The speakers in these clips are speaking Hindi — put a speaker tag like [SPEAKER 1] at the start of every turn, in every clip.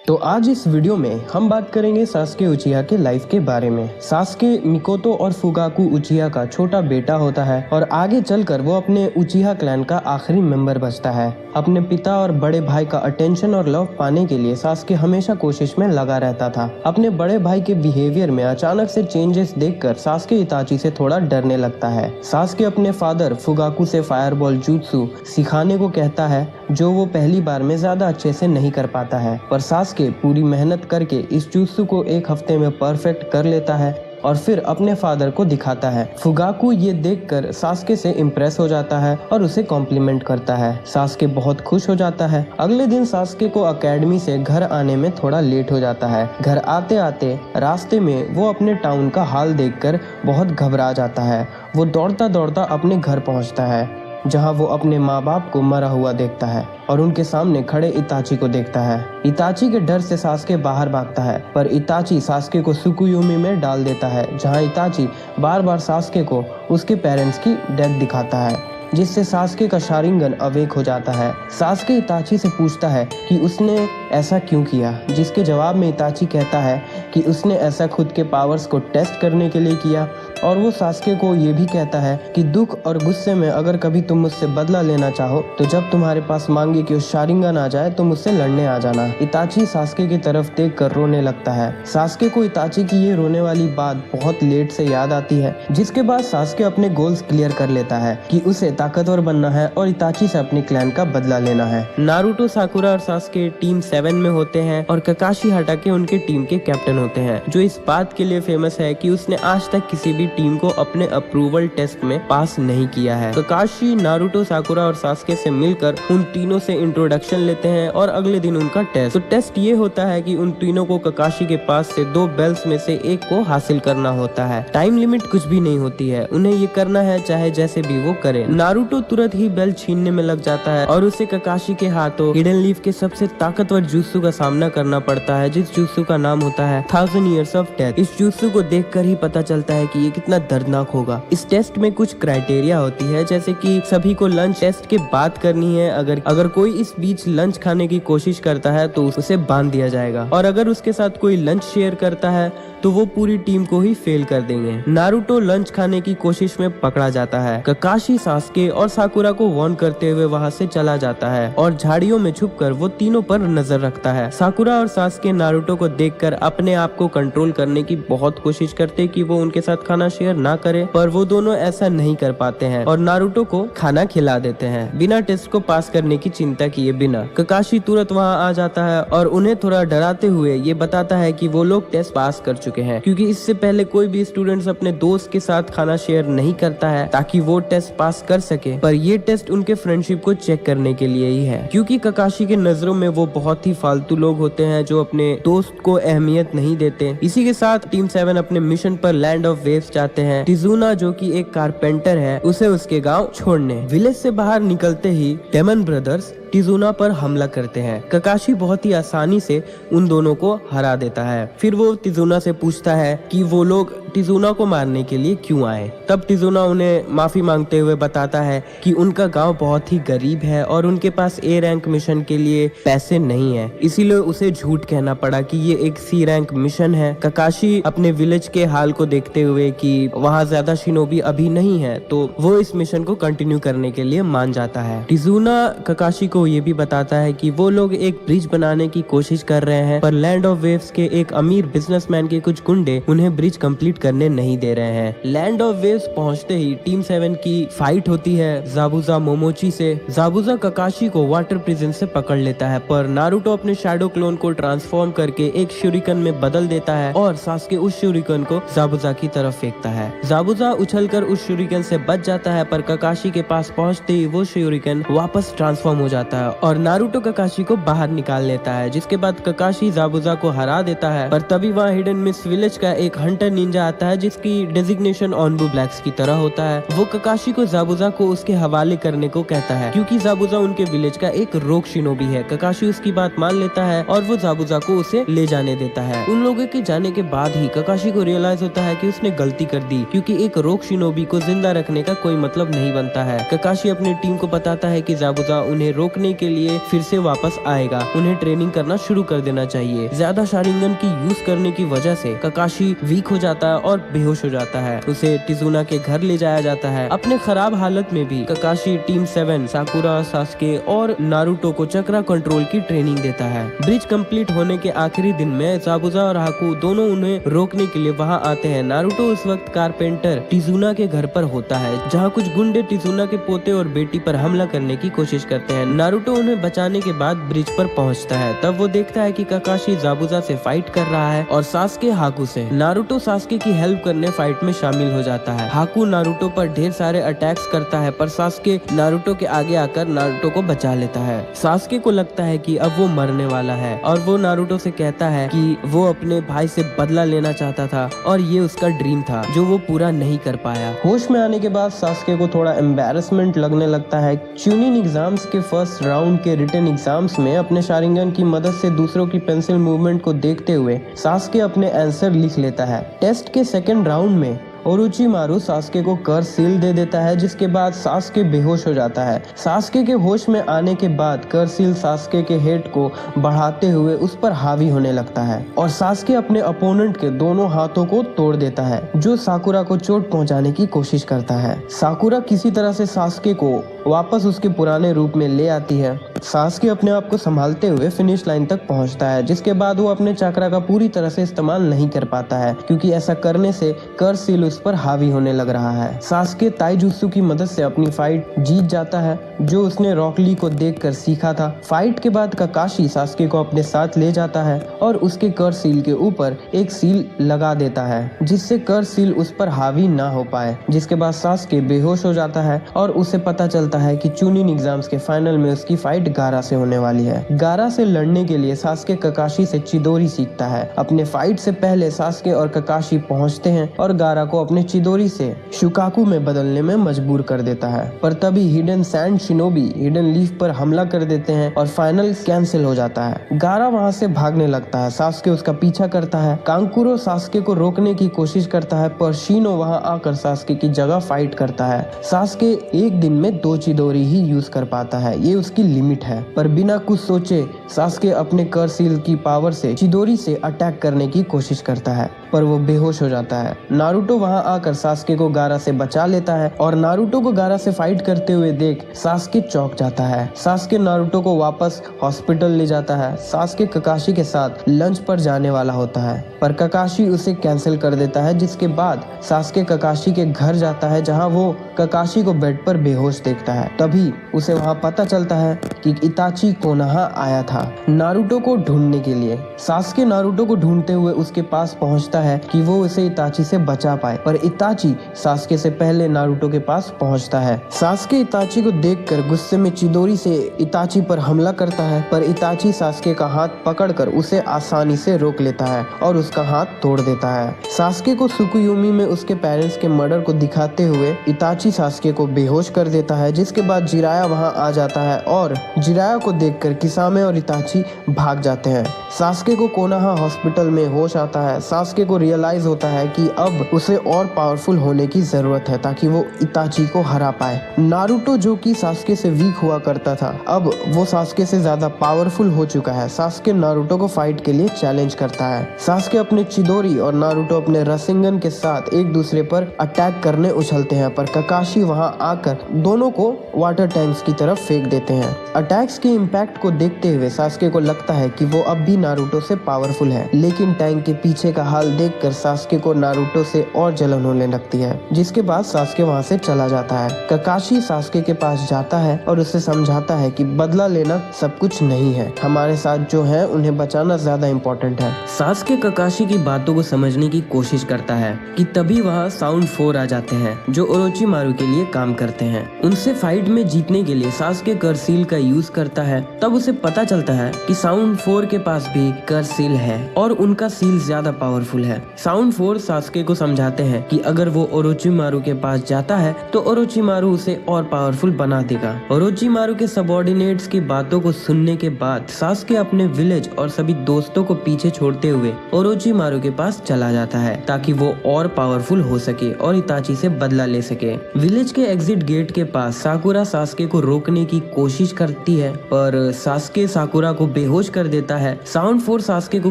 [SPEAKER 1] तो आज इस वीडियो में हम बात करेंगे सास्के उचिहा के लाइफ के बारे में। सास्के मिकोतो और फुगाकू उचिहा का छोटा बेटा होता है और आगे चलकर वो अपने उचिहा क्लैन का आखिरी मेंबर बचता है। अपने पिता और बड़े भाई का अटेंशन और लव पाने के लिए सास्के हमेशा कोशिश में लगा रहता था। अपने बड़े भाई के बिहेवियर में अचानक से चेंजेस देखकर सास्के इताची से थोड़ा डरने लगता है। सास्के अपने फादर फुगाकू से फायरबॉल jutsu सिखाने को कहता है, जो वो पहली बार में ज्यादा अच्छे से नहीं कर पाता है, पर सास्के पूरी मेहनत करके इस jutsu को एक हफ्ते में परफेक्ट कर लेता है और फिर अपने फादर को दिखाता है। फुगाकू ये देखकर सास्के से इम्प्रेस हो जाता है और उसे कॉम्प्लीमेंट करता है। सास्के बहुत खुश हो जाता है। अगले दिन सास्के को एकेडमी से घर आने में थोड़ा लेट हो जाता है। घर आते आते रास्ते में वो अपने टाउन का हाल देखकर बहुत घबरा जाता है। वो दौड़ता दौड़ता अपने घर पहुंचता है, जहां वो अपने माँ बाप को मरा हुआ देखता है और उनके सामने खड़े इताची को देखता है। इताची के डर से सास्के बाहर भागता है, पर इताची सास्के को सुकुयोमी में डाल देता है, जहां इताची बार बार सास्के को उसके पेरेंट्स की डेथ दिखाता है, जिससे सास्के का शारिंगन अवेक हो जाता है। सास्के इताची से पूछता है कि उसने ऐसा क्यों किया, जिसके जवाब में इताची कहता है कि उसने ऐसा खुद के पावर्स को टेस्ट करने के लिए किया। और वो सास्के को ये भी कहता है कि दुख और गुस्से में अगर कभी तुम मुझसे बदला लेना चाहो तो जब तुम्हारे पास मांगे कि उस शारिंगन आ जाए तो मुझसे लड़ने आ जाना। इताची सास्के की तरफ देख कर रोने लगता है। सास्के को इताची की ये रोने वाली बात बहुत लेट से याद आती है, जिसके बाद सास्के अपने गोल्स क्लियर कर लेता है कि उसे ताकतवर बनना है और इताची से अपने क्लैन का बदला लेना है। नारुतो, साकुरा और सास्के टीम 7 में होते हैं और ककाशी हाटाके उनके टीम के कैप्टन होते हैं, जो इस बात के लिए फेमस है कि उसने आज तक किसी भी टीम को अपने अप्रूवल टेस्ट में पास नहीं किया है। ककाशी, नारुतो, साकुरा और सास्के से मिलकर उन तीनों से इंट्रोडक्शन लेते हैं और अगले दिन उनका टेस्ट। तो टेस्ट ये होता है कि उन तीनों को ककाशी के पास से 2 बेल्स में से एक को हासिल करना होता है। टाइम लिमिट कुछ भी नहीं होती है, उन्हें ये करना है चाहे जैसे भी वो करे। नारुतो तुरंत ही बेल्ट छीनने में लग जाता है और उसे ककाशी के हाथों हिडन लीफ के सबसे ताकतवर jutsu का सामना करना पड़ता है, जिस jutsu का नाम होता है 1000 Years of Death। इस jutsu को देखकर ही पता चलता है कि ये कितना दर्दनाक होगा। इस टेस्ट में कुछ क्राइटेरिया होती है, जैसे कि सभी को लंच टेस्ट के बाद करनी है। अगर कोई इस बीच लंच खाने की कोशिश करता है तो उसे बांध दिया जाएगा, और अगर उसके साथ कोई लंच शेयर करता है तो वो पूरी टीम को ही फेल कर देंगे। नारुतो लंच खाने की कोशिश में पकड़ा जाता है। ककाशी, सास्के और साकुरा को वार्न करते हुए वहाँ से चला जाता है और झाड़ियों में छुपकर वो तीनों पर नजर रखता है। साकुरा और सास्के नारुतो को देखकर अपने आप को कंट्रोल करने की बहुत कोशिश करते कि वो उनके साथ खाना शेयर ना करे, पर वो दोनों ऐसा नहीं कर पाते हैं और नारुतो को खाना खिला देते हैं बिना टेस्ट को पास करने की चिंता किए बिना। ककाशी तुरंत वहाँ आ जाता है और उन्हें थोड़ा डराते हुए ये बताता है कि वो लोग टेस्ट पास कर चुके हैं, क्योंकि इससे पहले कोई भी स्टूडेंट्स अपने दोस्त के साथ खाना शेयर नहीं करता है ताकि वो टेस्ट पास कर सके। पर ये टेस्ट उनके फ्रेंडशिप को चेक करने के लिए ही है, क्योंकि ककाशी के नजरों में वो बहुत ही फालतू लोग होते हैं जो अपने दोस्त को अहमियत नहीं देते। इसी के साथ टीम 7 अपने मिशन पर लैंड ऑफ वेव्स जाते हैं। टिजुना, जो कि एक कारपेंटर है, उसे उसके गांव छोड़ने। विलेज से बाहर निकलते ही डेमन ब्रदर्स टिजुना पर हमला करते हैं। ककाशी बहुत ही आसानी से उन दोनों को हरा देता है। फिर वो टिजुना से पूछता है कि वो लोग टिजुना को मारने के लिए क्यों आए। तब टिजुना उन्हें माफी मांगते हुए बताता है कि उनका गांव बहुत ही गरीब है और उनके पास ए रैंक मिशन के लिए पैसे नहीं है, इसीलिए उसे झूठ कहना पड़ा कि ये एक सी रैंक मिशन है। ककाशी अपने विलेज के हाल को देखते हुए कि वहाँ ज्यादा शिनोबी अभी नहीं है, तो वो इस मिशन को कंटिन्यू करने के लिए मान जाता है। टिजुना ककाशी को ये भी बताता है कि वो लोग एक ब्रिज बनाने की कोशिश कर रहे हैं, पर लैंड ऑफ वेव्स के एक अमीर बिजनेसमैन के कुछ गुंडे उन्हें ब्रिज कंप्लीट करने नहीं दे रहे हैं। लैंड ऑफ वेव्स पहुंचते ही टीम 7 की फाइट होती है जाबुजा मोमोची से। जाबुजा ककाशी को वाटर प्रिजन से पकड़ लेता है, पर नारुतो अपने शैडो क्लोन को ट्रांसफॉर्म करके एक शूरिकन में बदल देता है और सास्के उस शूरिकन को जाबुजा की तरफ फेंकता है। जाबुजा उछलकर उस शूरिकन से बच जाता है, पर ककाशी के पास पहुंचते ही वो शूरिकन वापस ट्रांसफॉर्म हो जाता है और नारुतो ककाशी को बाहर निकाल लेता है, जिसके बाद ककाशी जाबुजा को हरा देता है। पर तभी वहाँ हिडन मिस विलेज का एक हंटर निंजा आता है जिसकी डेजिग्नेशन ऑनबू ब्लैक्स की तरह होता है। वो ककाशी को ज़ाबुज़ा को उसके हवाले करने को कहता है क्योंकि ज़ाबुज़ा उनके विलेज का एक रोग शिनोबी है। ककाशी उसकी बात मान लेता है और वो ज़ाबुज़ा को उसे ले जाने देता है। उन लोगों के जाने के बाद ही ककाशी को रियलाइज होता है कि उसने गलती कर दी क्योंकि एक रोग शिनोबी को जिंदा रखने का कोई मतलब नहीं बनता है। ककाशी अपनी टीम को बताता है कि ज़ाबुज़ा उन्हें रोकने के लिए फिर से वापस आएगा, उन्हें ट्रेनिंग करना शुरू कर देना चाहिए। ज्यादा शारिंगन की यूज करने की वजह से ककाशी वीक हो जाता है और बेहोश हो जाता है। उसे टिजुना के घर ले जाया जाता है। अपने खराब हालत में भी ककाशी टीम 7 साकुरा, सास्के और नारुतो को चक्रा कंट्रोल की ट्रेनिंग देता है। ब्रिज कंप्लीट होने के आखिरी दिन में ज़ाबुज़ा और हाकू दोनों उन्हें रोकने के लिए वहां आते हैं। नारुतो उस वक्त कारपेंटर टिजुना के घर पर होता है जहां कुछ गुंडे टिजुना के पोते और बेटी पर हमला करने की कोशिश करते हैं। नारुतो उन्हें बचाने के बाद ब्रिज पर पहुंचता है। तब वो देखता है कि ककाशी ज़ाबुज़ा से फाइट कर रहा है और सास्के हाकू से। नारुतो सास्के की हेल्प करने फाइट में शामिल हो जाता है। हाकू नारुतो पर ढेर सारे अटैक्स करता है पर सास्के नारुतो के आगे आकर नारुतो को बचा लेता है। सास्के को लगता है कि अब वो मरने वाला है और वो नारुतो से कहता है कि वो अपने भाई से बदला लेना चाहता था और ये उसका ड्रीम था जो वो पूरा नहीं कर पाया। होश में आने के बाद सास्के को थोड़ा एम्बैरेसमेंट लगने लगता है। चुनिन एग्जाम्स के फर्स्ट राउंड के रिटन एग्जाम्स में अपने शारिंगन की मदद से दूसरों की पेंसिल मूवमेंट को देखते हुए सास्के अपने आंसर लिख लेता है। टेस्ट के सेकेंड राउंड में ओरोचिमारू सास्के को कर्स सील दे देता है जिसके बाद सास्के बेहोश हो जाता है। सास्के के होश में आने के बाद कर्स सील सास्के के हेड को बढ़ाते हुए उस पर हावी होने लगता है और सास्के अपने अपोनेंट के दोनों हाथों को तोड़ देता है जो साकुरा को चोट पहुंचाने की कोशिश करता है। साकुरा किसी तरह से सास्के को वापस उसके पुराने रूप में ले आती है। सास्के अपने आप को संभालते हुए फिनिश लाइन तक पहुंचता है जिसके बाद वो अपने चक्रा का पूरी तरह से इस्तेमाल नहीं कर पाता है क्योंकि ऐसा करने से कर्स सील उस पर हावी होने लग रहा है। सास्के ताइजुत्सु की मदद से अपनी फाइट जीत जाता है जो उसने रॉक ली को देखकर सीखा था। फाइट के बाद ककाशी सास्के को अपने साथ ले जाता है और उसके कर्स सील के ऊपर एक सील लगा देता है जिससे कर्स सील उस पर हावी ना हो पाए। जिसके बाद सास्के बेहोश हो जाता है और उसे पता चलता है कि चुनिन एग्जाम्स के फाइनल में उसकी फाइट गारा से होने वाली है। गारा से लड़ने के लिए सास्के ककाशी से चिदोरी सीखता है। अपने फाइट से पहले सास्के और ककाशी पहुंचते हैं और गारा को अपने चिदोरी से शुकाकू में बदलने में मजबूर कर देता है पर तभी hidden sand shinobi hidden leaf पर हमला कर देते हैं और फाइनल कैंसिल हो जाता है। गारा वहां से भागने लगता है। सास्के उसका पीछा करता है। कांकुरो सास्के को रोकने की कोशिश करता है पर शिनो वहां आकर सास्के की जगह फाइट करता है। सास्के एक दिन में 2 चिदोरी ही यूज कर पाता है, ये उसकी लिमिट है। पर बिना कुछ सोचे सास्के अपने कर्स सील की पावर से चिदोरी से अटैक करने की कोशिश करता है पर वो बेहोश हो जाता है। नारुतो वहां आकर सास्के को गारा से बचा लेता है और नारुतो को गारा से फाइट करते हुए देख सास्के चौंक जाता है। सास्के नारुतो को वापस हॉस्पिटल ले जाता है। सास्के ककाशी के साथ लंच पर जाने वाला होता है पर ककाशी उसे कैंसिल कर देता है जिसके बाद सास्के ककाशी के घर जाता है जहां वो ककाशी को बेड पर बेहोश देखता है। तभी उसे वहां पता चलता है कि इताची कोनोहा आया था नारुतो को ढूंढने के लिए। सास्के नारुतो को ढूंढते हुए उसके पास पहुंचता है कि वो उसे इताची से बचा पाए पर इताची सास्के से पहले नारुतो के पास पहुंचता है। सास्के इताची को देखकर गुस्से में चिदोरी से इताची पर हमला करता है पर इताची सास्के का हाथ पकड़कर उसे आसानी से रोक लेता है और उसका हाथ तोड़ देता है। सास्के को सुकुयोमी में उसके पेरेंट्स के मर्डर को दिखाते हुए इताची सास्के को बेहोश कर देता है जिसके बाद जिराया वहां आ जाता है और जिराया को देखकर किसामे और इताची भाग जाते हैं। सास्के को कोनोहा हॉस्पिटल में होश आता है। सास्के को रियलाइज होता है कि अब उसे और पावरफुल होने की जरूरत है ताकि वो इताची को हरा पाए। नारुतो जो कि सास्के से वीक हुआ करता था अब वो सास्के से ज्यादा पावरफुल हो चुका है। सास्के नारुतो को फाइट के लिए चैलेंज करता है। सास्के अपने चिदोरी और नारुतो अपने रसिंगन के साथ एक दूसरे पर अटैक करने उछलते हैं पर ककाशी वहां आकर दोनों को वाटर टैंक्स की तरफ फेंक देते हैं। अटैक्स के इम्पैक्ट को देखते हुए सास्के को लगता है कि वो अब भी नारुतो से पावरफुल है लेकिन टैंक के पीछे का हाल देखकर सास्के को नारुतो से और जलन होने लगती है जिसके बाद सास्के वहां से चला जाता है। ककाशी सास्के के पास जाता है और उसे समझाता है कि बदला लेना सब कुछ नहीं है, हमारे साथ जो है उन्हें बचाना ज्यादा इम्पोर्टेंट है। सास्के ककाशी की बातों को समझने की कोशिश करता है कि तभी वहाँ साउंड 4 आ जाते हैं जो ओरोचिमारू के लिए काम करते हैं। उनसे फाइट में जीतने के लिए सास्के कर्सील का यूज करता है, तब उसे पता चलता है कि साउंड 4 के पास भी कर्सील है और उनका सील ज्यादा पावरफुल है। साउंड 4 सास्के को समझाते हैं कि अगर वो ओरोचिमारू के पास जाता है तो ओरोचिमारू उसे और पावरफुल बना देगा। ओरोचिमारू के सबऑर्डिनेट्स की बातों को सुनने के बाद सास्के अपने विलेज और सभी दोस्तों को पीछे छोड़ते हुए ओरोचिमारू के पास चला जाता है ताकि वो और पावरफुल हो सके और इताची से बदला ले सके। विलेज के एग्जिट गेट के पास साकुरा सास्के को रोकने की कोशिश करती है, पर सास्के साकुरा को बेहोश कर देता है। साउंड 4 सास्के को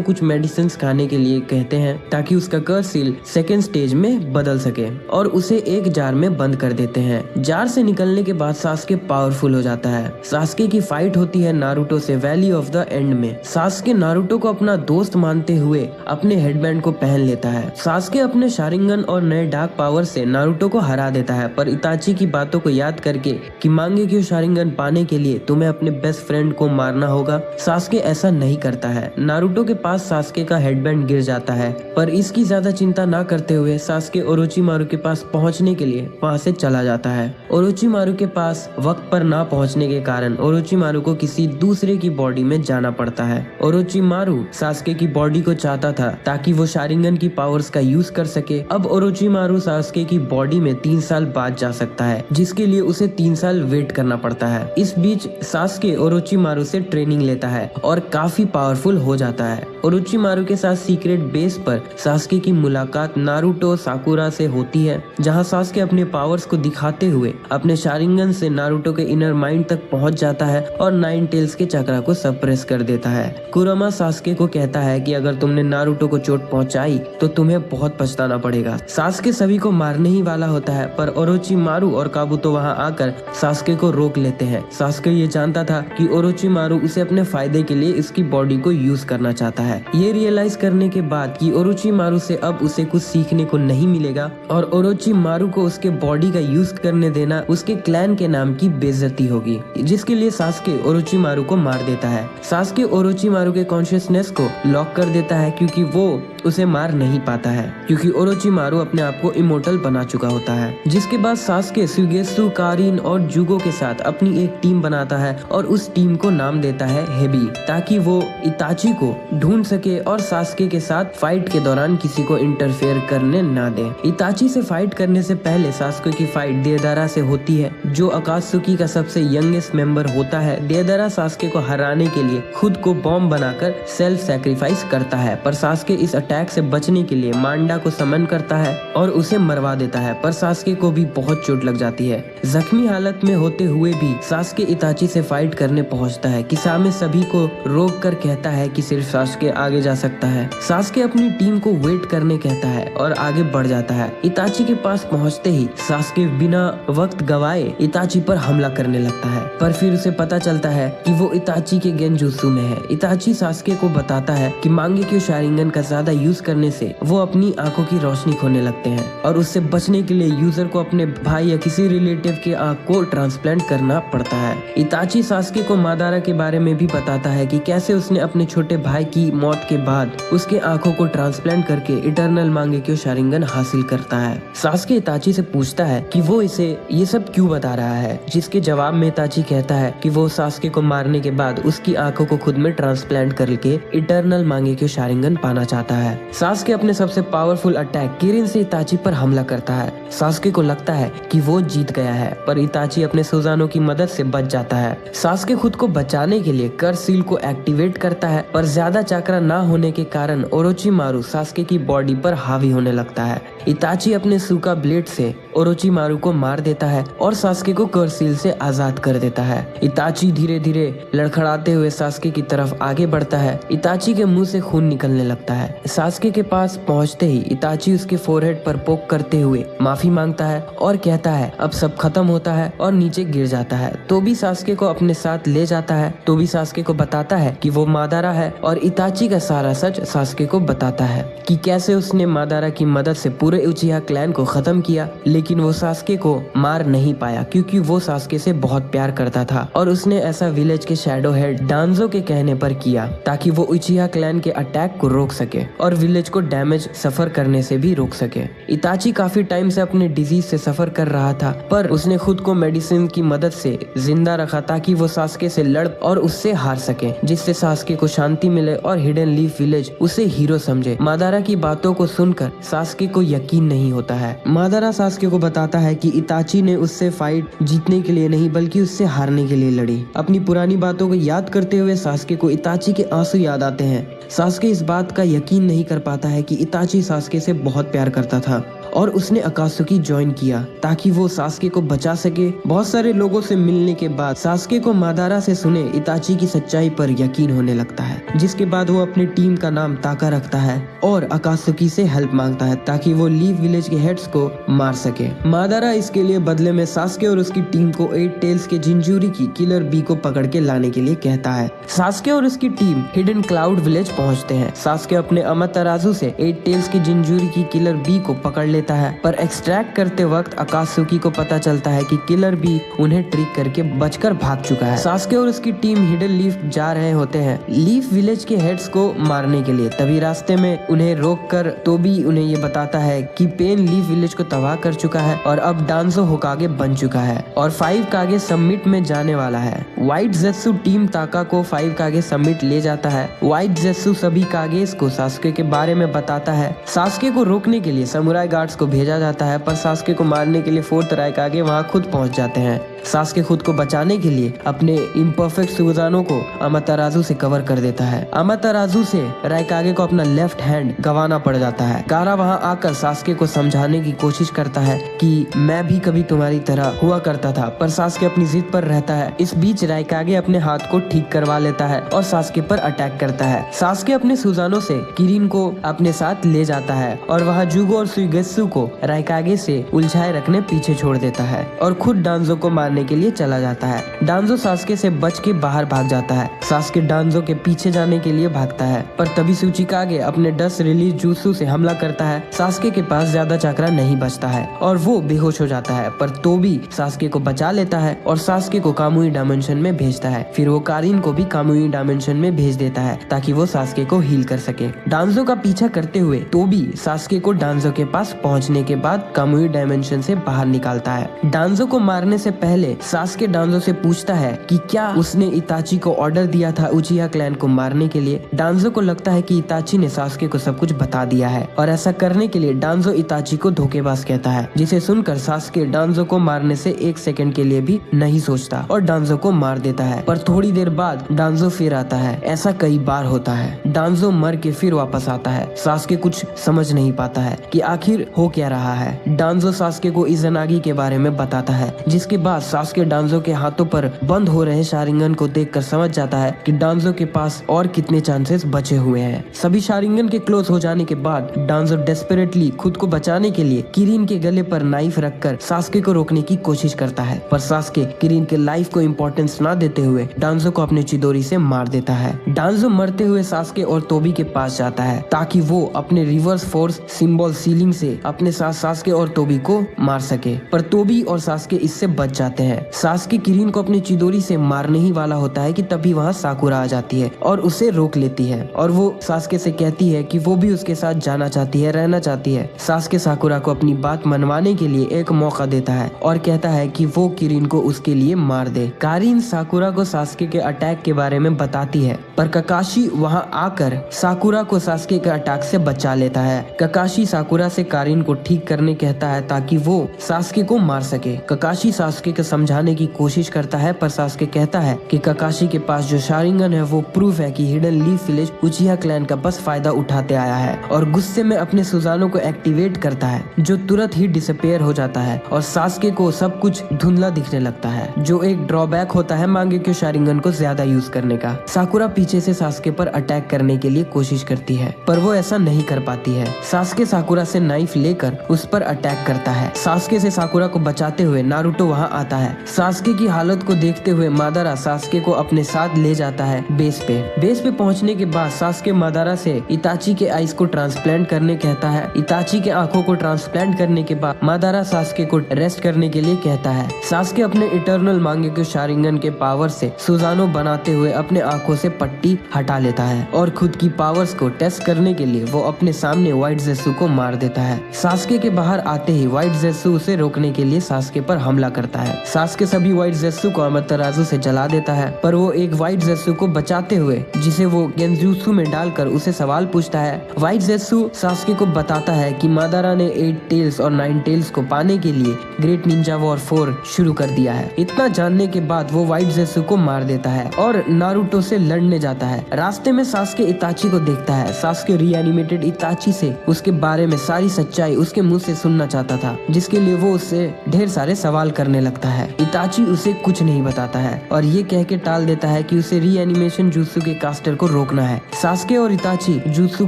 [SPEAKER 1] कुछ मेडिसिन खाने के लिए कहते हैं ताकि उसका कर्सील सेकेंड स्टेज में बदल सके और उसे एक जार में बंद कर देते हैं। जार से निकलने के बाद सास्के पावरफुल हो जाता है। सास्के की फाइट होती है नारुतो से वैली ऑफ द एंड में। सास्के नारुतो को अपना दोस्त मानते हुए अपने हेडबैंड को पहन लेता है। सास्के अपने शारिंगन और नए डार्क पावर से नारुतो को हरा देता है, पर इताची की बातों को याद करके कि मांगेक्यो शारिंगन पाने के लिए तुम्हें अपने बेस्ट फ्रेंड को मारना होगा, सास्के ऐसा नहीं करता है। नारुतो के पास सास्के का हेडबैंड गिर जाता है, पर इसकी ज्यादा चिंता ना करते हुए सास्के ओरोचिमारू के पास पहुंचने के लिए वहां से चला जाता है। ओरोचिमारू के पास वक्त पर ना पहुंचने के कारण ओरोचिमारू को किसी दूसरे की बॉडी में जाना पड़ता है। ओरोचिमारू सास्के की बॉडी को चाहता था ताकि वो शारिंगन की पावर्स का यूज कर सके। अब ओरोचिमारू सास्के की बॉडी में 3 साल बाद जा सकता है, जिसके लिए उसे 3 साल वेट करना पड़ता है। इस बीच सास्के ओरोचिमारू से ट्रेनिंग लेता है और काफी पावरफुल हो जाता है। ओरोचिमारू के साथ सीक्रेट बेस पर सास्के की मुलाकात नारुतो साकुरा से होती है, जहां सास्के अपने पावर्स को दिखाते हुए अपने शारिंगन से नारुतो के इनर माइंड तक पहुंच जाता है और 9 टेल्स के चक्रा को सप्रेस कर देता है। कुरमा सास्के को कहता है कि अगर तुमने नारुतो को चोट पहुंचाई तो तुम्हें बहुत पछताना पड़ेगा। सास्के सभी को मारने ही वाला होता है, पर ओरोचिमारू और काबुतो वहां आकर सास्के को रोक लेते हैं। सास्के ये जानता था कि ओरोचिमारू उसे अपने फायदे के लिए इसकी बॉडी को यूज करना चाहता है। ये रियलाइज करने के बाद कि ओरोचिमारू से अब उसे कुछ सीखने को नहीं मिलेगा और ओरोचिमारू को उसके बॉडी का यूज करने देना उसके क्लैन के नाम की बेइज्जती होगी, जिसके लिए सास्के ओरोचिमारू को मार देता है। सास्के ओरोचिमारू के कॉन्शियसनेस को लॉक कर देता है क्योंकि वो उसे मार नहीं पाता है, क्योंकि ओरोचिमारू अपने आप को इमोर्टल बना चुका होता है। जिसके बाद सास्के सुगेत्सु, कारिन और जुगो के साथ अपनी एक टीम बनाता है और उस टीम को नाम देता है हेबी, ताकि वो इताची को ढूंढ सके और सास्के के साथ फाइट के दौरान किसी को इंटरफेयर करने ना दे। इताची से फाइट करने से पहले सास्के की फाइट देदारा से होती है, जो अकात्सुकी का सबसे यंगेस्ट मेंबर होता है। देदारा सास्के को हराने के लिए खुद को बॉम्ब बनाकर सेल्फ सैक्रिफाइस करता है, पर सास्के इस अटैक से बचने के लिए मांडा को समन करता है और उसे मरवा देता है, पर सास्के को भी बहुत चोट लग जाती है। जख्मी हालत में होते हुए भी सास्के इताची से फाइट करने पहुंचता है। किसामे सभी को रोक कर कहता है कि सिर्फ सास्के आगे जा सकता है। सास्के अपनी टीम को वेट करने कहता है और आगे बढ़ जाता है। इताची के पास पहुंचते ही सास्के बिना वक्त गवाए इताची पर हमला करने लगता है, पर फिर उसे पता चलता है कि वो इताची के गेंजुत्सु में है। इताची सास्के को बताता है कि मांगेक्यो शारिंगन का ज्यादा यूज करने से वो अपनी आंखों की रोशनी खोने लगते हैं और उससे बचने के लिए यूजर को अपने भाई या किसी रिलेटिव के आंख को ट्रांसप्लांट करना पड़ता है। इताची सास्के को मादारा के बारे में भी बताता है कि कैसे उसने अपने छोटे भाई की मौत के बाद उसके आंखों को ट्रांसप्लांट करके इटर्नल मांगेक्यो शारिंगन हासिल करता है। सास्के इताची से पूछता है कि वो इसे ये सब क्यों बता रहा है, जिसके जवाब में इताची कहता है कि वो सास्के को मारने के बाद उसकी आंखों को खुद में ट्रांसप्लांट करके इटर्नल मांगेक्यो शारिंगन पाना चाहता है। सास्के अपने सबसे पावरफुल अटैक किरिन से इताची पर हमला करता है। सास्के को लगता है कि वो जीत गया है, पर इताची अपने सुजानो की मदद से बच जाता है। सास्के खुद को बचाने के लिए कर्सील को एक्टिवेट करता है, पर ज्यादा चाकरा ना होने के कारण ओरोचिमारू सास्के की बॉडी पर हावी होने लगता है। इताची अपने सूखा ब्लेड से ओरोचिमारू को मार देता है और सास्के को कर्सील से आजाद कर देता है। इताची धीरे धीरे लड़खड़ाते हुए सास्के की तरफ आगे बढ़ता है। इताची के मुंह से खून निकलने लगता है। सास्के के पास पहुंचते ही इताची उसके फोरहेड पर पोक करते हुए माफी मांगता है और कहता है अब सब खत्म होता है और नीचे गिर जाता है। तो भी सास्के को अपने साथ ले जाता है। तो भी सास्के को बताता है कि वो मादारा है और इताची का सारा सच सास्के को बताता है कि कैसे उसने मादारा की मदद से पूरे उचिहा क्लैन को खत्म किया, लेकिन वो सास्के को मार नहीं पाया क्योंकि वो सास्के से बहुत प्यार करता था और उसने ऐसा विलेज के शैडो हेड डांजो के कहने पर किया ताकि वो उचिहा क्लैन के अटैक को रोक सके और विलेज को डैमेज सफर करने से भी रोक सके। इताची काफी टाइम से अपने डिजीज से सफर कर रहा था, पर उसने खुद को मेडिसिन की मदद से जिंदा रखा ताकि वो सास्के से लड़ और उससे हार सके, जिससे सास्के को शांति मिले और हिडन लीफ विलेज उसे हीरो समझे। मादारा की बातों को सुनकर सास्के को यकीन नहीं होता है। मादारा सास्के को बताता है कि इताची ने उससे फाइट जीतने के लिए नहीं बल्कि उससे हारने के लिए लड़ी। अपनी पुरानी बातों को याद करते हुए सास्के को इताची के आंसू याद आते हैं। सास्के इस बात का यकीन नहीं कर पाता है कि इताची सास्के से बहुत प्यार करता था और उसने अकात्सुकी ज्वाइन किया ताकि वो सास्के को बचा सके। बहुत सारे लोगों से मिलने के बाद सास्के को मादारा से सुने इताची की सच्चाई पर यकीन होने लगता है, जिसके बाद वो अपनी टीम का नाम ताका रखता है और अकात्सुकी से हेल्प मांगता है ताकि वो लीफ विलेज के हेड्स को मार सके। मादारा इसके लिए बदले में सास्के और उसकी टीम को 8 टेल्स के जिंजूरी की किलर बी को पकड़ के लाने के लिए कहता है। सास्के और उसकी टीम हिडन क्लाउड विलेज पहुंचते हैं। सास्के अपने अमातेराजु से 8 टेल्स की जिंजूरी की किलर बी को पकड़ लेता है, पर एक्सट्रैक्ट करते वक्त अकात्सुकी को पता चलता है कि किलर बी उन्हें ट्रिक करके बचकर भाग चुका है। सास्के और उसकी टीम हिडन लीफ जा रहे होते हैं लीफ विलेज के हेड्स को मारने के लिए। तभी रास्ते में उन्हें रोककर तोबी उन्हें ये बताता है कि पेन लीफ विलेज को तबाह कर चुका है और अब डांजो होकागे बन चुका है और 5 कागे समिट में जाने वाला है। व्हाइट जेत्सु टीम ताका को 5 कागे समिट ले जाता है। व्हाइट जेत्सु सभी कागेस को सास्के के बारे में बताता है। सास्के को रोकने के लिए समुराई गार्ड्स को भेजा जाता है, पर सास्के को मारने के लिए 4th राइकागे वहां खुद पहुंच जाते हैं। सास्के खुद को बचाने के लिए अपने इम्परफेक्ट सुजानो को अमातेराजु से कवर कर देता है। अमातेराजु से राइकागे को अपना लेफ्ट हैंड गंवाना पड़ जाता है। गारा वहां आकर सास्के को समझाने की कोशिश करता है कि मैं भी कभी तुम्हारी तरह हुआ करता था, पर सास्के अपनी जिद पर रहता है। इस बीच राइकागे अपने हाथ को ठीक करवा लेता है और सास्के पर अटैक करता है। सास्के अपने सुजानो से किरिन को अपने साथ ले जाता है और वहाँ जुगो और सुइगेत्सु को राइकागे से उलझाए रखने पीछे छोड़ देता है और खुद डांजो को मारने के लिए चला जाता है। डांजो सास्के से बच के बाहर भाग जाता है। सास्के डांजो के पीछे जाने के लिए भागता है, पर तभी सूचिकागे अपने डस्ट रिलीज जूत्सु से हमला करता है। सास्के के पास ज्यादा चक्रा नहीं बचता है और वो बेहोश हो जाता है, पर तोबी सास्के को बचा लेता है और सास्के को कामुई डायमेंशन में भेजता है। फिर वो कारिन को भी कामुई डायमेंशन में भेज देता है ताकि वो सास्के को हील कर सके। डांजो का पीछा करते हुए तोबी सास्के को डांजो के पास पहुंचने के बाद कामुई डायमेंशन से बाहर निकालता है। डांजो को मारने से पहले सास्के डांजो से पूछता है कि क्या उसने इताची को ऑर्डर दिया था उचिहा क्लैन को मारने के लिए। डांजो को लगता है कि इताची ने सास्के को सब कुछ बता दिया है और ऐसा करने के लिए डांजो इताची को धोखेबाज कहता है, जिसे सुनकर सास्के डांजो को मारने से 1 सेकंड के लिए भी नहीं सोचता और डांजो को मार देता है। पर थोड़ी देर बाद डांजो फिर आता है। ऐसा कई बार होता है। डांजो मर के फिर वापस आता है। सास्के कुछ समझ नहीं पाता है कि आखिर हो क्या रहा है। डांजो सास्के को इज़नागी के बारे में बताता है, जिसके बाद सास्के डांजो के हाथों पर बंद हो रहे शारिंगन को देखकर समझ जाता है कि डांजो के पास और कितने चांसेस बचे हुए हैं। सभी शारिंगन के क्लोज हो जाने के बाद डांजो डेस्परेटली खुद को बचाने के लिए किरिन के गले पर नाइफ रखकर सास्के को रोकने की कोशिश करता है, पर सास्के किरिन के लाइफ को इम्पोर्टेंस ना देते हुए डांजो को अपने चिदोरी से मार देता है। डांजो मरते हुए सास्के और तोबी के पास जाता है ताकि वो अपने रिवर्स फोर्स सिंबल सीलिंग से अपने साथ सास्के और तोबी को मार सके, पर तोबी और सास्के इससे बच जाते हैं। सास्के किरिन को अपनी चिदोरी से मारने ही वाला होता है कि तभी वहाँ साकुरा आ जाती है और उसे रोक लेती है और वो सास्के से कहती है कि वो भी उसके साथ जाना चाहती है, रहना चाहती है। सास्के साकुरा को अपनी बात मनवाने के लिए एक मौका देता है और कहता है कि वो किरिन को उसके लिए मार दे। कारिन साकुरा को सास्के के अटैक के बारे में बताती है, पर ककाशी वहाँ आकर साकुरा को सास्के के अटैक से बचा लेता है। ककाशी साकुरा से कारिन को ठीक करने कहता है ताकि वो सास्के को मार सके। ककाशी सास्के को समझाने की कोशिश करता है, पर सास्के कहता है कि ककाशी के पास जो शारिंगन है वो प्रूफ है कि हिडन लीफ विलेज उचिहा क्लैन का बस फायदा उठाते आया है, और गुस्से में अपने सुजानो को एक्टिवेट करता है जो तुरंत ही डिसअपियर हो जाता है और सास्के को सब कुछ धुंधला दिखने लगता है, जो एक ड्रॉबैक होता है मांगे के शारिंगन को ज्यादा यूज करने का। साकुरा पीछे पीछे से सास्के पर अटैक करने के लिए कोशिश करती है, पर वो ऐसा नहीं कर पाती है। सास्के साकुरा से नाइफ लेकर उस पर अटैक करता है। सास्के से साकुरा को बचाते हुए नारुतो वहाँ आता है। सास्के की हालत को देखते हुए मादारा सास्के को अपने साथ ले जाता है बेस पे। बेस पे पहुँचने के बाद सास्के मादारा से इताची के आइस को ट्रांसप्लांट करने कहता है। इताची के आंखों को ट्रांसप्लांट करने के बाद मादारा सास्के को रेस्ट करने के लिए कहता है। सास्के अपने इटर्नल मांगेक्यू शारिंगन के पावर से सुजानो बनाते हुए अपने आंखों से पट्टी हटा लेता है और खुद की पावर्स को टेस्ट करने के लिए वो अपने सामने व्हाइट ज़ेसु को मार देता है। सास्के के बाहर आते ही व्हाइट ज़ेसु उसे रोकने के लिए सास्के पर हमला करता है। सास्के सभी व्हाइट ज़ेसु को अमातेरासु से जला देता है, पर वो एक व्हाइट ज़ेसु को बचाते हुए जिसे वो गेंजुत्सु में डालकर उसे सवाल पूछता है। व्हाइट ज़ेसु सास्के को बताता है कि मादारा ने 8 टेल्स और 9 टेल्स को पाने के लिए ग्रेट निंजा वॉर 4 शुरू कर दिया है। इतना जानने के बाद वो व्हाइट ज़ेसु को मार देता है और नारुतो से लड़ने जाता है। रास्ते में सास्के इताची को देखता है। सास्के रीएनिमेटेड इताची से उसके बारे में सारी सच्चाई उसके मुंह से सुनना चाहता था, जिसके लिए वो उससे ढेर सारे सवाल करने लगता है। इताची उसे कुछ नहीं बताता है और ये कह के टाल देता है कि उसे रीएनिमेशन जुत्सु के कास्टर को रोकना है। सास्के और इताची जुत्सु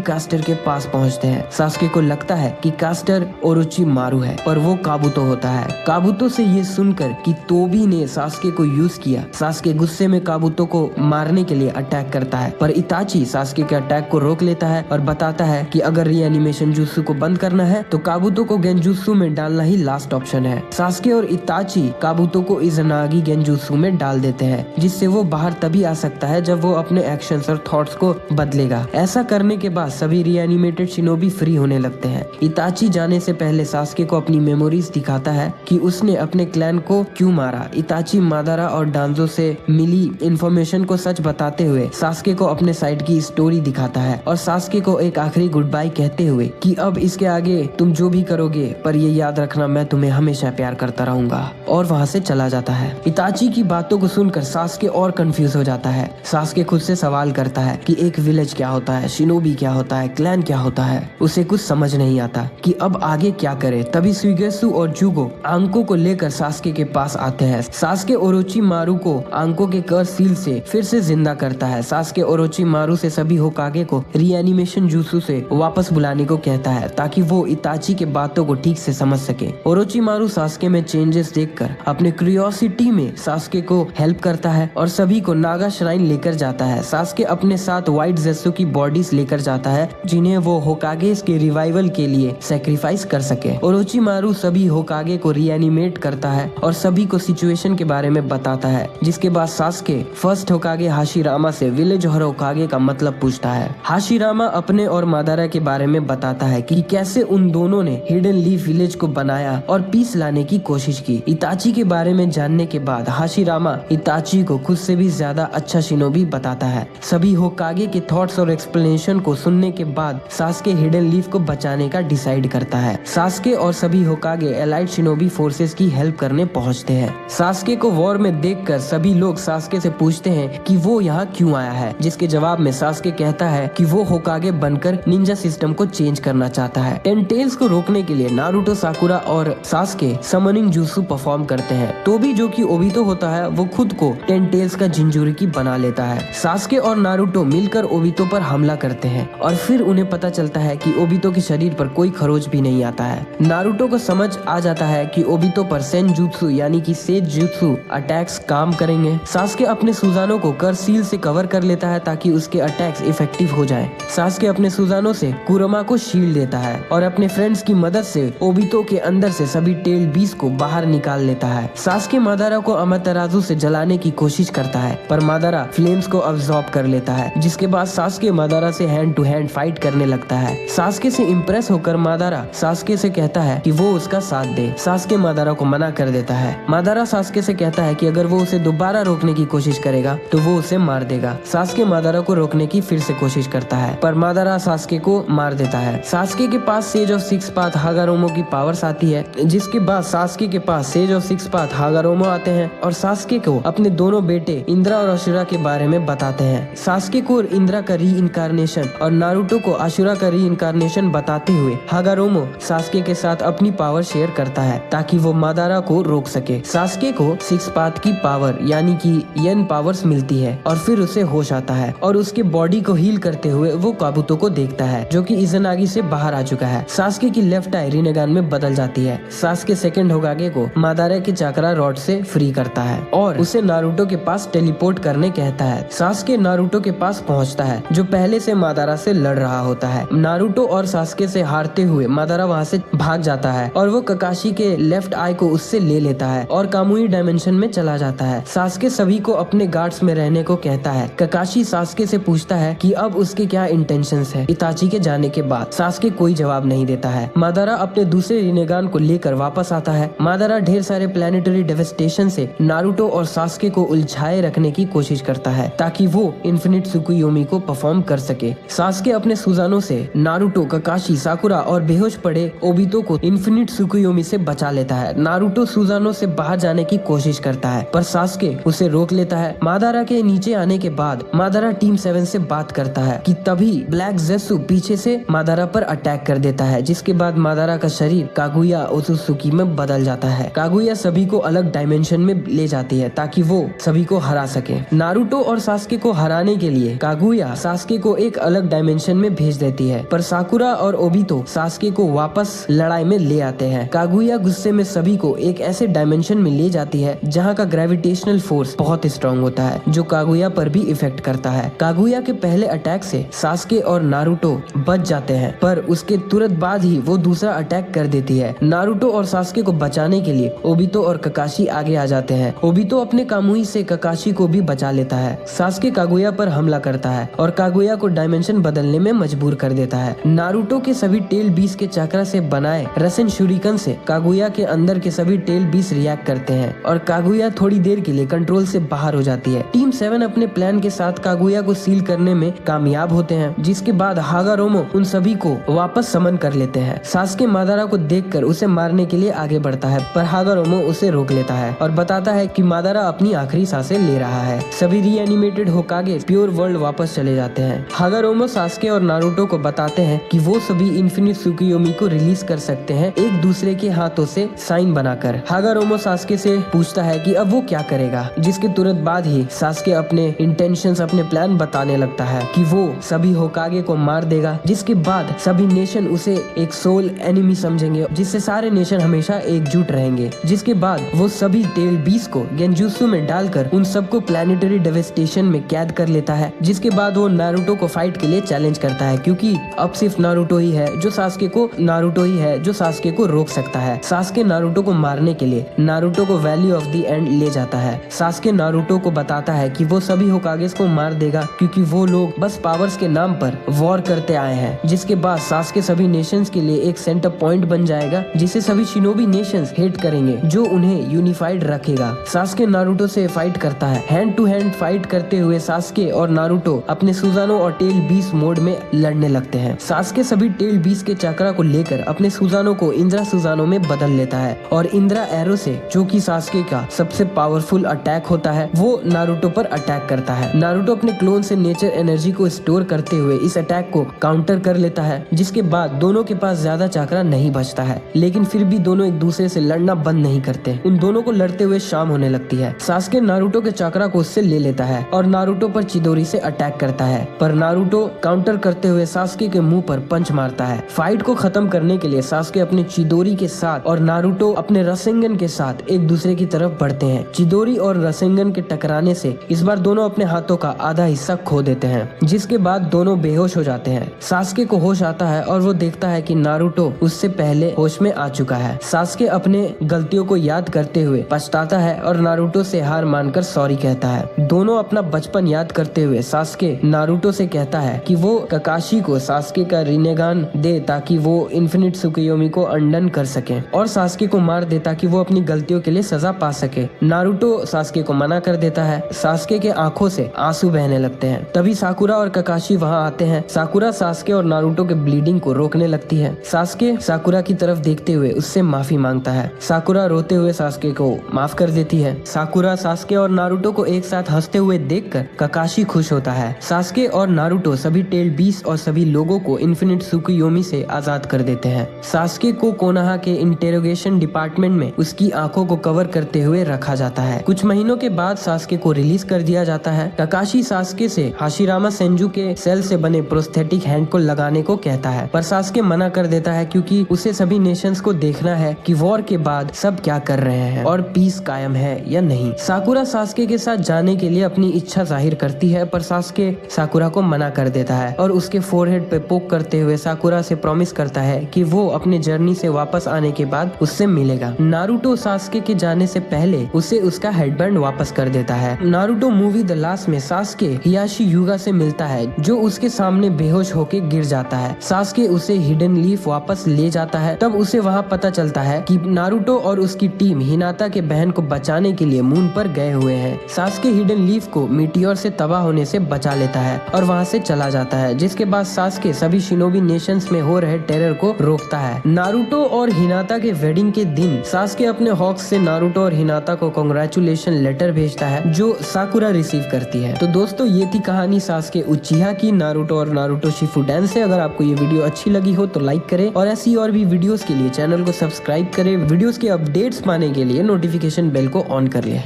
[SPEAKER 1] कास्टर के पास पहुंचते हैं। सास्के को लगता है कि कास्टर ओरोचिमारु है, पर वो काबुतो होता है। काबुतो से ये सुनकर कि तोबी ने सास्के को यूज किया, सास्के गुस्से में काबुतो को मारने के लिए अटैक करता है, पर इताची सास्के के अटैक को रोक लेता है और बताता है कि अगर रीएनिमेशन जुत्सु को बंद करना है तो काबुतो को गेंजुत्सु में डालना ही लास्ट ऑप्शन है। सास्के और इताची काबुतो को इज़नागी गेंजुत्सु में डाल देते हैं, जिससे वो बाहर तभी आ सकता है जब वो अपने एक्शंस और थॉट्स को बदलेगा। ऐसा करने के बाद सभी रीएनिमेटेड शिनोबी फ्री होने लगते हैं। इताची जाने से पहले सास्के को अपनी मेमोरीज दिखाता है कि उसने अपने क्लैन को क्यों मारा। इताची मादारा और डांजो से मिली इंफॉर्मेशन को सच बताते हुए सास्के को अपने साइड की स्टोरी दिखाता है और सास्के को एक आखिरी गुड बाय कहते हुए कि अब इसके आगे तुम जो भी करोगे पर ये याद रखना मैं तुम्हें हमेशा प्यार करता रहूंगा, और वहाँ से चला जाता है। इताची की बातों को सुनकर सास्के और कंफ्यूज हो जाता है। सास्के खुद से सवाल करता है कि एक विलेज क्या होता है, शिनोबी क्या होता है, क्लैन क्या होता है। उसे कुछ समझ नहीं आता कि अब आगे क्या करे। तभी सुइगेसु और जुगो आंको को लेकर सास्के के पास आते हैं। सास्के ओरोचिमारु को आंको के कर्स सील से फिर से जिंदा करता है। सास्के ओरोचिमारु से सभी होकागे को रीएनिमेशन जुत्सु से वापस बुलाने को कहता है ताकि वो इताची के बातों को ठीक से समझ सके। ओरोचिमारु सास्के में चेंजेस देखकर अपने क्यूरियोसिटी में सास्के को हेल्प करता है और सभी को नागा श्राइन लेकर जाता है। सास्के अपने साथ व्हाइट ज़ेसु की बॉडीज लेकर जाता है जिन्हें वो होकागेस के रिवाइवल के लिए सैक्रिफाइस कर सके। ओरोचिमारु सभी होकागे को रीएनिमेट करता है और सभी को सिचुएशन के बारे में बताता है, जिसके बाद सास्के फर्स्ट होकागे हाशिरामा से विलेज और होकागे का मतलब पूछता है। हाशिरामा अपने और मादारा के बारे में बताता है कि कैसे उन दोनों ने हिडन लीफ विलेज को बनाया और पीस लाने की कोशिश की। इताची के बारे में जानने के बाद हाशिरामा इताची को खुद से भी ज्यादा अच्छा शिनोबी बताता है। सभी होकागे के थॉट्स और एक्सप्लेनेशन को सुनने के बाद सास्के हिडन लीफ को बचाने का डिसाइड करता है। सास्के और सभी होकागे एलाइड शिनोबी फोर्सेस की हेल्प करने पहुंचते हैं। सास्के को वॉर में देखकर सभी लोग सास्के से पूछते हैं कि वो यहाँ क्यों आया है, जिसके जवाब में सास्के कहता है कि वो होकागे बनकर निंजा सिस्टम को चेंज करना चाहता है। 10 टेल्स को रोकने के लिए नारुतो, साकुरा और सास्के समनिंग जुत्सु परफॉर्म करते हैं। तोबी जो कि ओबितो होता है वो खुद को 10 टेल्स का जिंजुरिकी बना लेता है। सास्के और नारुतो मिलकर ओबितो पर हमला करते हैं और फिर उन्हें पता चलता है कि ओबितो के शरीर पर कोई खरोच भी नहीं आता है। नारुतो को समझ आ जाता है कि ओबितो पर सेंजुत्सु यानी कि सेज जुत्सु अटैक्स काम करेंगे। सास्के अपने सुजानो को कर सील से कवर कर लेता है ताकि उसके अटैक्स इफेक्टिव हो जाएं। सास्के अपने सुजानो से कुरमा को शील्ड देता है और अपने फ्रेंड्स की मदद से ओबितो के अंदर से सभी टेल बीस्ट को बाहर निकाल लेता है। सास्के मादारा को अमातेरासु से जलाने की कोशिश करता है, पर मादारा फ्लेम्स को अब्सॉर्ब कर लेता है, जिसके बाद सास्के मादारा से हैंड टू हैंड फाइट करने लगता है। सास्के से इम्प्रेस होकर मादारा सास्के से कहता है कि वो उसका साथ दे। सास्के मादारा को मना कर देता है। मादारा सास्के से कहता है कि अगर वो उसे दोबारा रोकने की कोशिश करेगा तो वो उसे मार देगा। सास्के मादारा को रोकने की फिर से कोशिश करता है, पर मादारा सास्के को मार देता है। सास्के के पास sage of six path Hagoromo की पावर्स आती है, जिसके बाद सास्के के पास sage of six path Hagoromo आते हैं और सास्के को अपने दोनों बेटे इंद्रा और अशुरा के बारे में बताते हैं। सास्के को इंद्रा का री इनकारनेशन और नारुतो को अशुरा का री इनकारनेशन बताते हुए हागारोमो सास्के के साथ अपनी पावर शेयर करता है ताकि वो मादारा को रोक सके। सास्के को सिक्स पाथ की पावर यानी कि येन पावर्स मिलती है और फिर उसे होश आता है और उसके बॉडी को हील करते हुए वो काबुतो को देखता है जो कि इज़नागी से बाहर आ चुका है। सास्के की लेफ्ट आई रिनेगान में बदल जाती है। सास्के सेकंड होकागे को मादारा के चाकरा रॉड से फ्री करता है और उसे नारुतो के पास टेलीपोर्ट करने कहता है। सास्के नारुतो के पास पहुंचता है जो पहले से मादारा से लड़ रहा होता है। नारुतो और सास्के से हारते हुए मादारा वहां से भाग जाता है और वो ककाशी के लेफ्ट आई को उससे ले लेता है और कामुई डायमेंशन में चला जाता है। सास्के सभी को अपने गार्ड्स में रहने को कहता है। ककाशी सास्के से पूछता है कि अब उसके क्या इंटेंशंस है इताची के जाने के बाद। सास्के कोई जवाब नहीं देता है। मादारा अपने दूसरे रिनेगान को लेकर वापस आता है। मादारा ढेर सारे प्लैनेटरी डेवास्टेशन से नारुतो और सास्के को उलझाए रखने की कोशिश करता है ताकि वो इन्फिनिट सुकुयोमी को परफॉर्म कर सके। सास्के अपने सुजानों से नारुतो, ककाशी, साकुरा और बेहोश पड़े ओबितो को इन्फिनिट सुकुयोमी से बचा लेता है। नारुतो सुजानों से बाहर जाने की कोशिश करता है पर सास्के उसे रोक लेता है। मादारा के नीचे आने के बाद मादारा टीम 7 से बात करता है कि तभी ब्लैक ज़ेसु पीछे से मादारा पर अटैक कर देता है, जिसके बाद मादारा का शरीर कागुया ओत्सुकी में बदल जाता है। कागुया सभी को अलग डायमेंशन में ले जाती है ताकि वो सभी को हरा सके। नारुतो और सास्के को हराने के लिए कागुया सास्के को एक अलग डायमेंशन में भेज देती है पर साकुरा और ओबितो सास्के को वापस लड़ाई में ले आते हैं। कागुया गुस्से में सभी को एक ऐसे डायमेंशन में ले जाती है जहाँ का ग्रेविटेशनल फोर्स बहुत स्ट्रॉन्ग होता है जो कागुया पर भी इफेक्ट करता है। कागुया के पहले अटैक से सास्के और नारुतो बच जाते हैं पर उसके तुरंत बाद ही वो दूसरा अटैक कर देती है। नारुतो और सास्के को बचाने के लिए ओबितो और ककाशी आगे आ जाते हैं। ओबितो अपने कामुई से ककाशी को भी बचा लेता है। सास्के कागुया पर हमला करता है और कागुया को डायमेंशन बदलने में मजबूर कर देता है। नारुतो के सभी टेल बीस के चक्रा से बनाए रसेन शुरिकन से कागुया के अंदर के सभी टेल बीस रिएक्ट करते हैं और कागुया थोड़ी देर के लिए कंट्रोल से बाहर हो जाती है। टीम 7 अपने प्लान के साथ कागुया को सील करने में कामयाब होते हैं, जिसके बाद हागारोमो उन सभी को वापस समन कर लेते हैं। सास्के मादारा को देखकर उसे मारने के लिए आगे बढ़ता है पर हागारोमो उसे रोक लेता है और बताता है कि मादारा अपनी आखिरी सांसें ले रहा है। सभी रीएनिमेटेड होकागे प्योर वर्ल्ड वापस चले जाते हैं। हागारोमो सास्के और नारुतो को बताते हैं कि वो सभी इन्फिनिट सुकुयोमी को रिलीज कर सकते हैं एक दूसरे के हाथों से साइन बनाकर। हागारोमो सास्के से पूछता है कि अब वो क्या करेगा, जिसके तुरंत बाद ही सास्के अपने इंटेंशंस, अपने प्लान बताने लगता है कि वो सभी होकागे को मार देगा, जिसके बाद सभी नेशन उसे एक सोल एनिमी समझेंगे जिससे सारे नेशन हमेशा एकजुट रहेंगे। जिसके बाद वो सभी टेल 20 को गेंजुत्सु में डालकर उन सबको प्लैनेटरी डेवास्टेशन में कैद कर लेता है। जिसके बाद वो नारुतो को फाइट के लिए चैलेंज करता है क्योंकि अब सिर्फ नारुतो ही है जो सास्के को रोक सकता है। सास्के नारुतो को मारने के लिए नारुतो को वैली ऑफ द एंड ले जाता है। सास्के नारुतो को बताता है कि वो सभी होकागेस को मार देगा क्योंकि वो लोग बस पावर्स के नाम पर वॉर करते आए हैं। जिसके बाद सास्के सभी नेशंस के लिए एक सेंटर पॉइंट बन जाएगा जिसे सभी शिनोबी नेशंस हेट करेंगे, जो उन्हें यूनिफाइड रखेगा। सास्के नारुतो से फाइट करता है। हैंड टू हैंड फाइट करते हुए सास्के और नारुतो अपने सुजानो और टेल 20 मोड में लड़ने लगते हैं। सास्के सभी टेल 20 के चक्रा को लेकर अपने सुजानो को इंद्रा सुजानो में बदल लेता है और इंद्रा एरो से, जो कि सास्के का सबसे पावरफुल अटैक होता है, वो नारुतो पर अटैक करता है। नारुतो अपने क्लोन से नेचर एनर्जी को स्टोर करते हुए इस अटैक को काउंटर कर लेता है। जिसके बाद दोनों के पास ज्यादा चक्रा नहीं बचता है, लेकिन फिर भी दोनों एक दूसरे से लड़ना बंद नहीं करते। उन दोनों को लड़ते हुए शाम होने लगती है। सास्के नारुतो के चक्रा को उससे ले लेता है और नारुतो पर चिदोरी से अटैक करता है, पर नारुतो काउंटर करते हुए सास्के के मुंह पर पंच मारता है। फाइट को खत्म करने के लिए सास्के अपने चिदोरी के साथ और नारुतो अपने रसेंगन के साथ एक दूसरे की तरफ बढ़ते हैं। चिदोरी और रसेंगन के टकराने से इस बार दोनों अपने हाथों का आधा हिस्सा खो देते हैं, जिसके बाद दोनों बेहोश हो जाते हैं। सास्के को होश आता है और वो देखता है कि नारुतो उससे पहले होश में आ चुका है। सास्के अपने गलतियों को याद करते हुए पछताता है और नारुतो से हार मानकर सॉरी कहता है। दोनों अपना बचपन याद करते हुए सास्के नारुतो से कहता है कि वो ककाशी को सास्के का रिनेगान दे ताकि वो इन्फिनिट सुकुयोमी को अंडन कर सके और सास्के को मार दे ताकि वो अपनी गलतियों के लिए सजा पा सके। नारुतो सास्के को मना कर देता है। सास्के के आंखों से आंसू बहने लगते हैं। तभी साकुरा और ककाशी वहाँ आते हैं। साकुरा सास्के और नारुतो के ब्लीडिंग को रोकने लगती है। सास्के साकुरा की तरफ देखते हुए उससे माफी मांगता है। साकुरा रोते हुए सास्के को माफ कर देती है। साकुरा सास्के और नारुतो को एक साथ हंसते हुए देखकर ककाशी खुश होता है। सास्के और नारुतो सभी टेल 20 और सभी लोगों को इन्फिनिट सुकुयोमी से आजाद कर देते हैं। सास्के को कोनोहा के इंटेरोगेशन डिपार्टमेंट में उसकी आंखों को कवर करते हुए रखा जाता है। कुछ महीनों के बाद सास्के को रिलीज कर दिया जाता है। काकाशी सास्के से हाशिरामा सेंजू के सेल से बने प्रोस्थेटिक हैंड को लगाने को कहता है, पर सास्के मना कर देता है क्योंकि उसे सभी नेशंस को देखना है कि वॉर के बाद सब क्या कर रहे हैं और पीस कायम है या नहीं। साकुरा सास्के के साथ जाने के लिए अपनी इच्छा जाहिर करती है, पर सास्के साकुरा को मना कर देता है और उसके फोरहेड पे पोक करते हुए साकुरा से प्रॉमिस करता है कि वो अपने जर्नी से वापस आने के बाद उससे मिलेगा। नारुतो सास्के के जाने से पहले उसे उसका हेडबैंड वापस कर देता है। नारुतो मूवी द लास्ट में सास्के हियाशी युगा से मिलता है जो उसके सामने बेहोश होके गिर जाता है। सास्के उसे हिडन लीफ वापस ले जाता है, तब उसे वहाँ पता चलता है कि नारुतो और उसकी टीम हिनाता के बहन को बचाने के लिए मून पर गए हुए हैं। सास्के हिडन लीफ को मीटियोर से तबाह होने से बचा लेता है और वहाँ से चला जाता है, जिसके बाद सास्के सभी शिनोबी नेशंस में हो रहे टेरर को रोकता है। नारुतो और हिनाता के वेडिंग के दिन सास्के अपने हॉक्स से नारुतो और हिनाता को कांग्रेचुलेशन लेटर भेजता है जो साकुरा रिसीव करती है। तो दोस्तों ये थी कहानी सास्के उचिहा की नारुतो और नारुतो शिपुडेन से। अगर आपको ये वीडियो अच्छी लगी हो तो लाइक करें और ऐसी और भी वीडियोस के लिए चैनल को सब्सक्राइब करें। वीडियोस के अपडेट्स पाने के लिए नोटिफिकेशन बेल को ऑन कर लें।